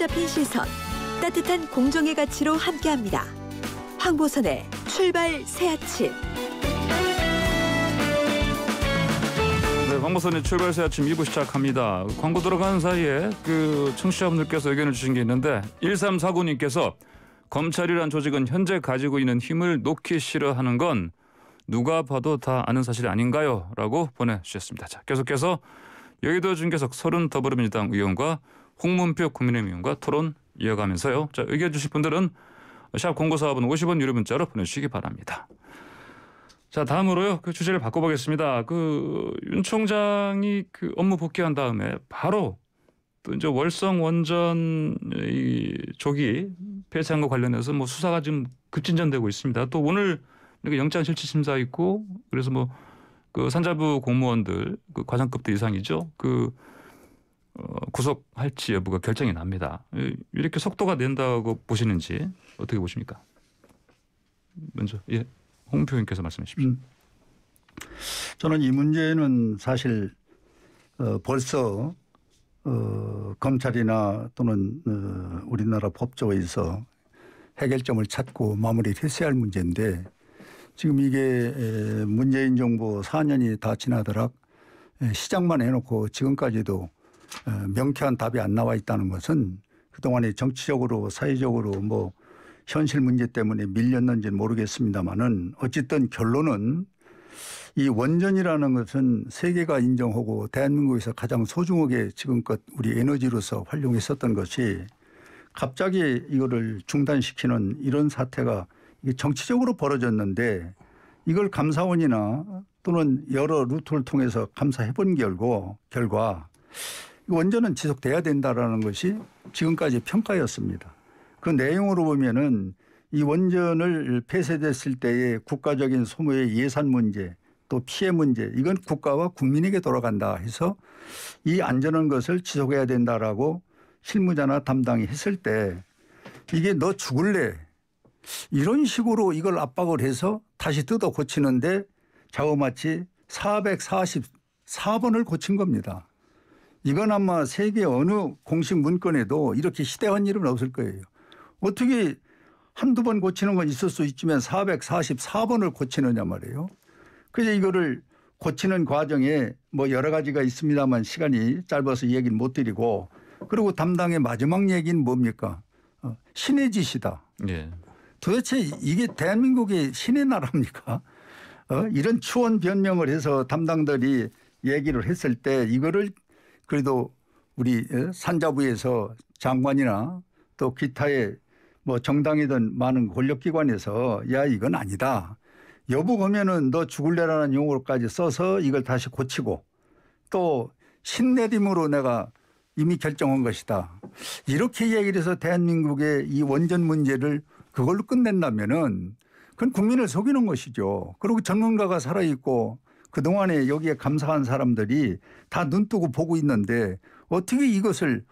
잡힌 시선, 따뜻한 공정의 가치로 함께합니다. 황보선의 출발 새 아침. 네, 황보선의 출발 새 아침 2부 시작합니다. 광고 들어가는 사이에 청취자분들께서 의견을 주신 게 있는데 1349님께서 검찰이란 조직은 현재 가지고 있는 힘을 놓기 싫어하는 건 누가 봐도 다 아는 사실이 아닌가요? 라고 보내주셨습니다. 자, 계속해서 여의도 중계석 서른 더불어민주당 의원과 홍문표 국민의힘 의원과 토론 이어가면서요. 자, 의견 주실 분들은 샵 0945번 50원 유료 문자로 보내주시기 바랍니다. 자, 다음으로요. 주제를 바꿔보겠습니다. 윤 총장이 업무 복귀한 다음에 바로 또 이제 월성 원전 조기 폐쇄한 것 관련해서 수사가 지금 급진전되고 있습니다. 또 오늘 영장실질심사 있고 그래서 산자부 공무원들 과장급들 이상이죠. 구속할지 여부가 결정이 납니다. 이렇게 속도가 낸다고 보시는지 어떻게 보십니까? 먼저 홍 의원께서 말씀해 주십시오. 저는 이 문제는 사실 벌써 검찰이나 또는 우리나라 법조에서 해결점을 찾고 마무리를 했어야 할 문제인데 지금 이게 문재인 정부 4년이 다 지나도록 시작만 해놓고 지금까지도 명쾌한 답이 안 나와 있다는 것은 그동안에 정치적으로 사회적으로 현실 문제 때문에 밀렸는지는 모르겠습니다만은 어쨌든 결론은 이 원전이라는 것은 세계가 인정하고 대한민국에서 가장 소중하게 지금껏 우리 에너지로서 활용했었던 것이 갑자기 이거를 중단시키는 이런 사태가 이게 정치적으로 벌어졌는데 이걸 감사원이나 또는 여러 루트를 통해서 감사해 본 결과 원전은 지속돼야 된다라는 것이 지금까지 평가였습니다. 그 내용으로 보면은 이 원전을 폐쇄됐을 때의 국가적인 소모의 예산 문제 또 피해 문제 이건 국가와 국민에게 돌아간다 해서 이 안전한 것을 지속해야 된다라고 실무자나 담당이 했을 때 이게 너 죽을래 이런 식으로 이걸 압박을 해서 다시 뜯어 고치는데 자그마치 444번을 고친 겁니다. 이건 아마 세계 어느 공식 문건에도 이렇게 시대한 일은 없을 거예요. 어떻게 한두 번 고치는 건 있을 수 있지만 444번을 고치느냐 말이에요. 그래서 이거를 고치는 과정에 여러 가지가 있습니다만 시간이 짧아서 얘기는 못 드리고 그리고 담당의 마지막 얘기는 뭡니까? 신의 짓이다. 예. 도대체 이게 대한민국의 신의 나라입니까? 이런 추원 변명을 해서 담당들이 얘기를 했을 때 이거를 그래도 우리 산자부에서 장관이나 또 기타의 정당이든 많은 권력기관에서 야 이건 아니다. 여부 보면은 너 죽을래라는 용어까지 써서 이걸 다시 고치고 또 신내림으로 내가 이미 결정한 것이다. 이렇게 얘기를 해서 대한민국의 이 원전 문제를 그걸로 끝낸다면은 그건 국민을 속이는 것이죠. 그리고 전문가가 살아있고 그동안에 여기에 감사한 사람들이 다 눈뜨고 보고 있는데 어떻게 이것을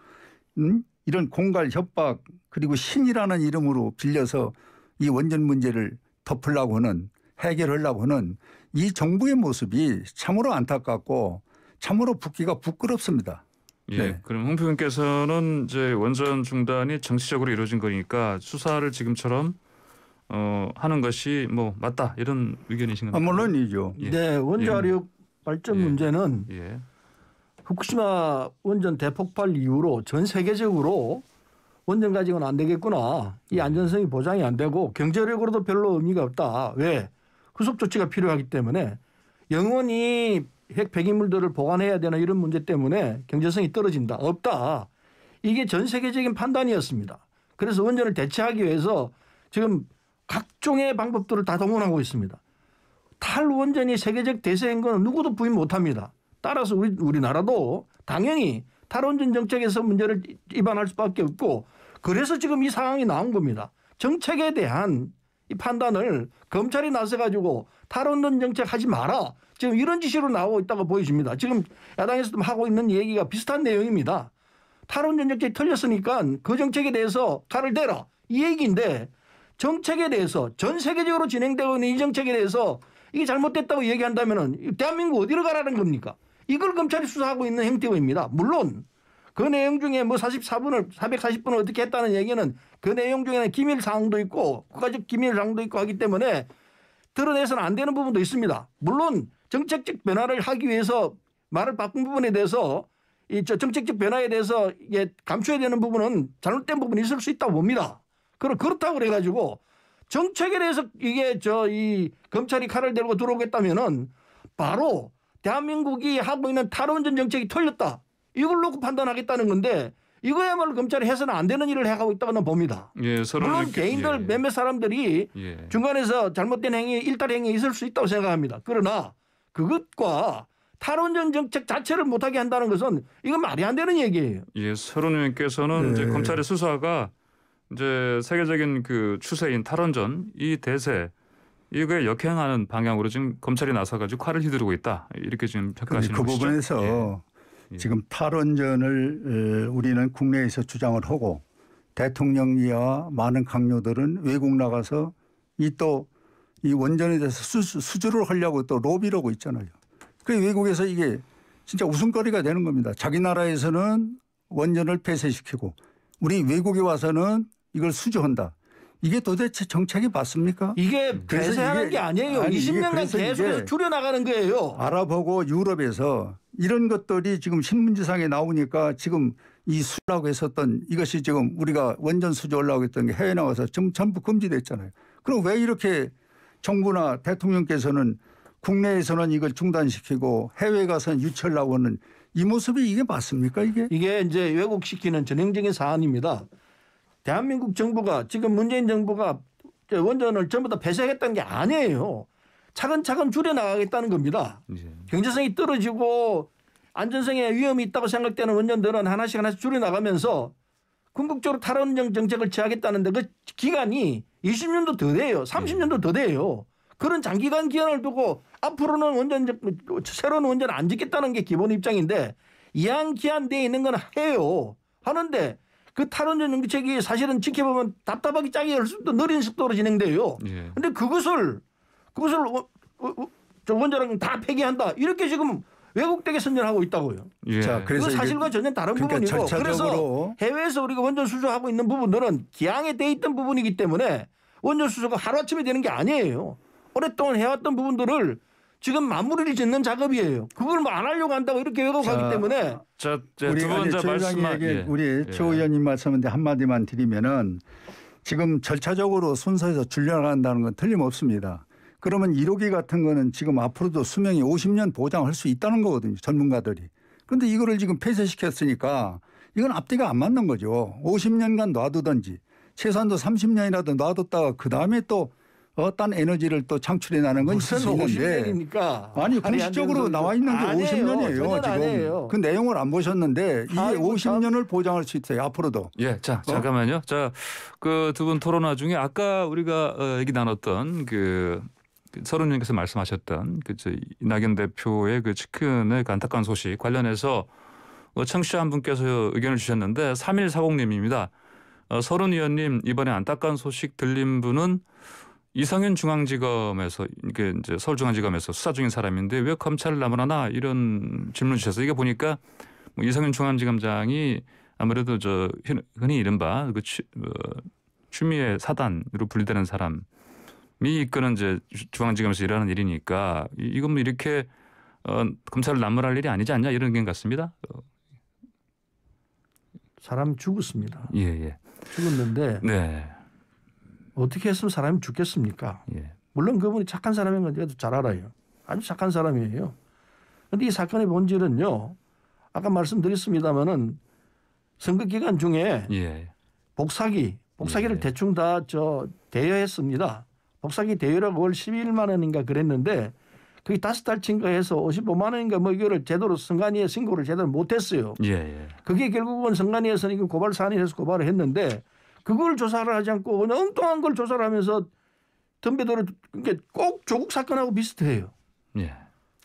이런 공갈 협박 그리고 신이라는 이름으로 빌려서 이 원전 문제를 덮으려고 하는 해결하려고 하는 이 정부의 모습이 참으로 안타깝고 참으로 붙기가 부끄럽습니다. 예, 네. 그럼 홍 의원께서는 이제 원전 중단이 정치적으로 이루어진 거니까 수사를 지금처럼 하는 것이 맞다 이런 의견이신 건가요? 물론이죠. 예. 네, 원자력 발전 문제는 후쿠시마 원전 대폭발 이후로 전 세계적으로 원전 가지고는 안 되겠구나. 이 안전성이 보장이 안 되고 경제력으로도 별로 의미가 없다. 왜? 후속 조치가 필요하기 때문에 영원히 핵 폐기물들을 보관해야 되는 이런 문제 때문에 경제성이 떨어진다. 없다. 이게 전 세계적인 판단이었습니다. 그래서 원전을 대체하기 위해서 지금 각종의 방법들을 다 동원하고 있습니다. 탈원전이 세계적 대세인 건 누구도 부인 못합니다. 따라서 우리나라도 당연히 탈원전 정책에서 문제를 입안할 수밖에 없고 그래서 지금 이 상황이 나온 겁니다. 정책에 대한 이 판단을 검찰이 나서가지고 탈원전 정책 하지 마라. 지금 이런 지시로 나오고 있다고 보여집니다. 지금 야당에서도 하고 있는 얘기가 비슷한 내용입니다. 탈원전 정책이 틀렸으니까 그 정책에 대해서 칼을 대라. 이 얘기인데 정책에 대해서 전 세계적으로 진행되고 있는 이 정책에 대해서 이게 잘못됐다고 얘기한다면 대한민국 어디로 가라는 겁니까? 이걸 검찰이 수사하고 있는 행태입니다. 물론 그 내용 중에 뭐 440분을 어떻게 했다는 얘기는 그 내용 중에는 기밀 사항도 있고 국가적 기밀 사항도 있고 하기 때문에 드러내서는 안 되는 부분도 있습니다. 물론 정책적 변화를 하기 위해서 말을 바꾼 부분에 대해서 이 정책적 변화에 대해서 이게 감춰야 되는 부분은 잘못된 부분이 있을 수 있다고 봅니다. 그렇다고 그래가지고 정책에 대해서 이게 이 검찰이 칼을 들고 들어오겠다면은 바로 대한민국이 하고 있는 탈원전 정책이 틀렸다. 이걸 놓고 판단하겠다는 건데 이거야말로 검찰이 해서는 안 되는 일을 해가고 있다고는 봅니다. 예, 물론 개인들 몇몇 사람들이 중간에서 잘못된 행위, 일탈 행위 있을 수 있다고 생각합니다. 그러나 그것과 탈원전 정책 자체를 못하게 한다는 것은 이건 말이 안 되는 얘기예요. 예, 서른 의원께서는 이제 검찰의 수사가 이제 세계적인 그 추세인 탈원전 이 대세 이거에 역행하는 방향으로 지금 검찰이 나서가지고 칼을 휘두르고 있다 이렇게 지금 평가하시는 그 것이죠. 부분에서 지금 탈원전을 우리는 국내에서 주장을 하고 대통령이야 많은 강요들은 외국 나가서 이 원전에 대해서 수주를 하려고 또 로비를 하고 있잖아요. 그 외국에서 이게 진짜 웃음거리가 되는 겁니다. 자기 나라에서는 원전을 폐쇄시키고 우리 외국에 와서는 이걸 수주한다. 이게 도대체 정책이 맞습니까? 이게 폐쇄하는 게 아니에요. 20년간 계속해서 줄여나가는 거예요. 알아보고 유럽에서 이런 것들이 지금 신문지상에 나오니까 지금 이 수라고 했었던 이것이 지금 우리가 원전 수주하려고 했던 게 해외 나와서 전부 금지됐잖아요. 그럼 왜 이렇게 정부나 대통령께서는 국내에서는 이걸 중단시키고 해외 가서는 유치하려고 하는 이 모습이 이게 맞습니까 이게? 이게 이제 왜곡시키는 전형적인 사안입니다. 대한민국 정부가 지금 문재인 정부가 원전을 전부 다 폐쇄했다는 게 아니에요. 차근차근 줄여나가겠다는 겁니다. 경제성이 떨어지고 안전성에 위험이 있다고 생각되는 원전들은 하나씩 줄여나가면서 궁극적으로 탈원전 정책을 취하겠다는데 그 기간이 20년도 더 돼요. 30년도 더 돼요. 그런 장기간 기한을 두고 앞으로는 새로운 원전 안 짓겠다는 게 기본 입장인데 이한 기한되어 있는 건 해요. 하는데 그 탈원전 정책이 사실은 지켜보면 답답하기 짝이 느린 속도로 진행돼요. 그런데 그것을 원전을 다 폐기한다. 이렇게 지금 왜곡되게 선전하고 있다고요. 자, 그래서 사실과 전혀 다른 부분이고 그래서 해외에서 우리가 원전 수주하고 있는 부분들은 기항에 돼 있던 부분이기 때문에 원전 수주가 하루아침에 되는 게 아니에요. 오랫동안 해왔던 부분들을 지금 마무리를 짓는 작업이에요. 그걸 뭐 안 하려고 한다고 이렇게 왜곡하기 때문에. 자, 두 번째 말씀에 우리 조 의원님 말씀인데 한마디만 드리면은 지금 절차적으로 순서에서 줄여나간다는 건 틀림없습니다. 그러면 1호기 같은 거는 지금 앞으로도 수명이 50년 보장할 수 있다는 거거든요. 전문가들이. 그런데 이거를 지금 폐쇄시켰으니까 이건 앞뒤가 안 맞는 거죠. 50년간 놔두든지 최소한도 30년이라도 놔뒀다가 그다음에 또 딴 에너지를 또 창출해내는 건 있을 수 있는데 50년이니까. 아니 공식적으로 나와 있는 게 50년이에요. 지금 그 내용을 안 보셨는데 이게 50년을 보장할 수 있어요. 앞으로도. 예, 자 잠깐만요. 자, 그 두 분 토론화 중에 아까 우리가 얘기 나눴던 그 서른 의원께서 말씀하셨던 그 이낙연 대표의 그 측근의 안타까운 소식 관련해서 청취자 한 분께서 의견을 주셨는데 3140님입니다. 서른 의원님 이번에 안타까운 소식 들린 분은 이상윤 중앙지검에서 이게 이제 서울중앙지검에서 수사 중인 사람인데 왜 검찰을 나무라나 이런 질문 주셔서 이게 보니까 뭐 이상윤 중앙지검장이 아무래도 흔히 이른바 그 추미애 사단으로 분리되는 사람이 이끄는 이제 중앙지검에서 일하는 일이니까 이건 뭐 이렇게 검찰을 나무랄 일이 아니지 않냐 이런 의견 같습니다. 사람 죽었습니다. 예. 죽었는데. 네. 어떻게 했으면 사람이 죽겠습니까? 물론 그분이 착한 사람인 건 제가 잘 알아요. 아주 착한 사람이에요. 그런데 이 사건의 본질은요. 아까 말씀드렸습니다마는 선거 기간 중에 복사기를 대충 다 대여했습니다. 복사기 대여라고 월 12만 원인가 그랬는데 그게 5달 증가해서 55만 원인가 뭐 이거를 제대로 선관위에 신고를 제대로 못했어요. 그게 결국은 선관위에서는 이거 고발 사안이 해서 고발을 했는데 그걸 조사를 하지 않고 그냥 엉뚱한 걸 조사를 하면서 덤벼들어 꼭 조국 사건하고 비슷해요.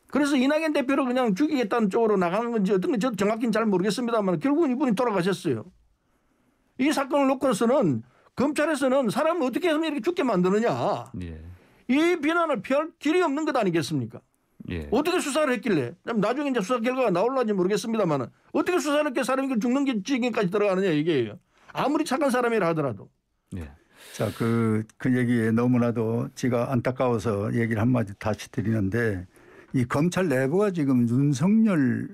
그래서 이낙연 대표를 그냥 죽이겠다는 쪽으로 나가는 건지 어떤 건지 저도 정확히는 잘 모르겠습니다만 결국은 이분이 돌아가셨어요. 이 사건을 놓고서는 검찰에서는 사람을 어떻게 하면 이렇게 죽게 만드느냐. 이 비난을 피할 길이 없는 것 아니겠습니까? 예. 어떻게 수사를 했길래? 나중에 이제 수사 결과가 나올는지 모르겠습니다만 어떻게 수사를 했길래 사람이 죽는 게 지경까지 들어가느냐 이게요. 아무리 착한 사람이라 하더라도. 예. 자, 그 얘기에 너무나도 제가 안타까워서 얘기를 한마디 다시 드리는데 이 검찰 내부가 지금 윤석열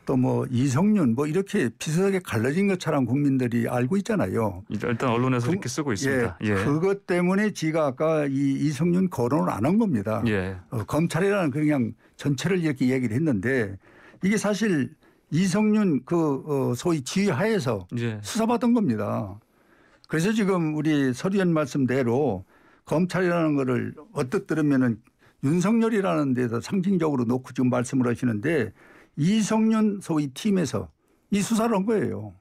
또 이성윤 이렇게 비슷하게 갈라진 것처럼 국민들이 알고 있잖아요. 일단 언론에서 이렇게 쓰고 있습니다. 예, 그것 때문에 지가 아까 이성윤 거론을 안 한 겁니다. 예. 검찰이라는 그냥 전체를 이렇게 얘기를 했는데 이게 사실 이성윤 소위 지휘하에서 예. 수사받은 겁니다. 그래서 지금 우리 서리원 말씀대로 검찰이라는 거를 어떻게 들으면은 윤석열이라는 데서 상징적으로 놓고 지금 말씀을 하시는데 이성윤 소위 팀에서 이 수사를 한 거예요.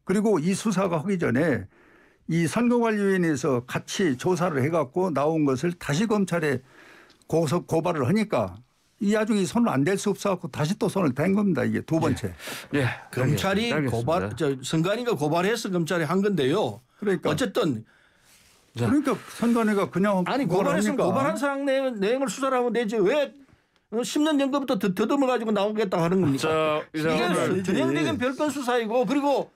그리고 이 수사가 하기 전에 이 선거관리위원회에서 같이 조사를 해갖고 나온 것을 다시 검찰에 고발을 하니까 이 아중이 손을 안 댈 수 없어갖고 다시 또 손을 댄 겁니다. 이게 두 번째. 예. 검찰이 선관위가 고발해서 검찰이 한 건데요. 그러니까 어쨌든 선관위가 그냥 고발했으면 고발한 사항 내용을 수사를 하면 되지 왜 10년 전부터 더듬어 가지고 나오겠다 하는 겁니까? 자, 이게 전형적인 별건 수사이고 그리고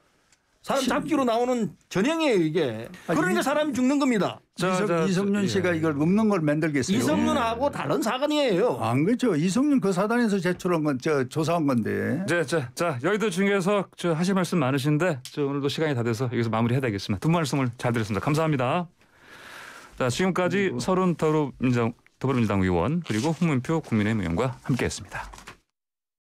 사람 잡기로 나오는 전형이에요 이게. 그러니까 사람이 죽는 겁니다. 이성윤 씨가 이걸 없는 걸 만들겠어요. 이성윤하고 다른 사건이에요. 안 그렇죠. 이성윤 그 사단에서 제출한 건 조사한 건데. 자 여의도 중에서 하실 말씀 많으신데 오늘도 시간이 다 돼서 여기서 마무리해야 되겠습니다. 두 말씀을 잘 들었습니다. 감사합니다. 자, 지금까지 서른 더불어민주당 의원 그리고 홍문표 국민의힘 의원과 함께했습니다.